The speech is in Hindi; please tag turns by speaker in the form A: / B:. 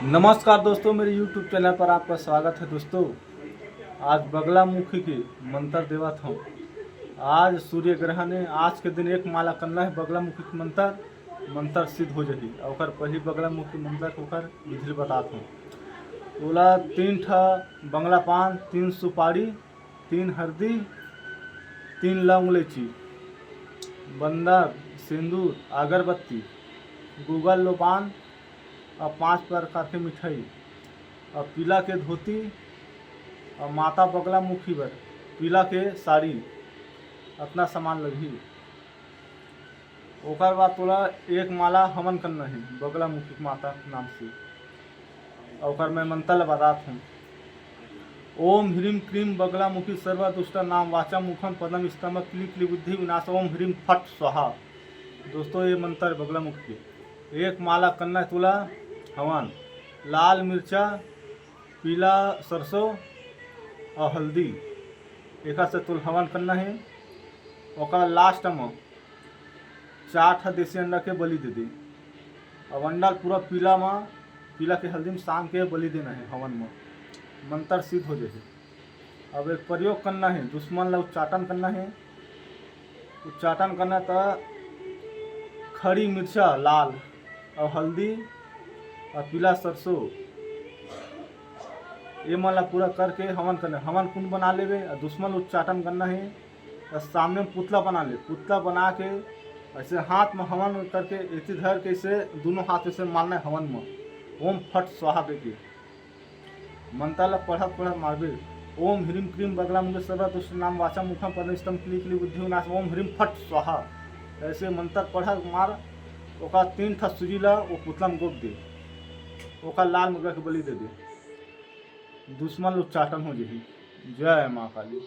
A: नमस्कार दोस्तों, मेरे YouTube चैनल पर आपका स्वागत है। दोस्तों, आज बगलामुखी की मंत्र देवत हूँ। आज सूर्य ग्रहण है। आज के दिन एक माला करना है बगलामुखी की मंत्र सिद्ध हो जाही। और पहली बगलामुखी मंत्र होकर विधि बताता हूँ। बोला 3 ठा बंगला पान, 3 सुपारी, 3 हल्दी, 3 लौंग इलायची, बंदर, सिंदूर, अगरबत्ती, गूगल लोपान और 5 प्रकार के मिठाई और पीला के धोती और माता बगलामुखी पर पीला के साड़ी अपना सामान लगी। ओकर बाद तोला एक माला हवन करना है बगलामुखी माता के नाम से। और मैं मंत्र बतात हूँ। ओम ह्रीम क्रीम बगलामुखी सर्व दुष्ट नाम वाचा मुखम पदम स्तंभ क्ली क्ली बुद्धि विनाश ओम ह्रीम फट स्वाहा। दोस्तों, ये मंत्र बगलामुखी की एक माला करना है तोला हवन। लाल मिर्चा, पीला सरसों और हल्दी एक से तुल हवन करना है। और लास्ट में 4 ठा देसी अंडा के बलि दे दी। और अंडा पूरा पीला के हल्दी में शाम के बलि देना है हवन में। मंत्र सिद्ध हो जाए। अब एक प्रयोग करना है, दुश्मन ला उच्चाटन करना है। उच्चाटन करना तो खड़ी मिर्चा लाल और हल्दी और पीला सरसों ये माला पूरा करके हवन करना है। हवन कुंड बना लेवे और दुश्मन उच्चाटन करना है। और सामने में पुतला बना ले। पुतला बना के ऐसे हाथ में हवन करके ऐसे धर के इसे दोनों हाथ से मारना है हवन में। ओम फट स्वाहा के मंत्र पढ़त मारबे। ओम ह्रीम क्रीम बगलामुखी सर्व दुष्ट नाम वाचा मुखम पद स्तंभ क्ली क्ली बुद्धि विनाश ओम ह्रीम फट स्वाहा। ऐसे मंत्र पढ़ मार। ओका 3 ठा सूजी ला वो पुतला में गोप दे। ओका लाल मुर्गा के बलि दे दे। दुश्मन उच्चाटन हो जाही। जय माँ काली।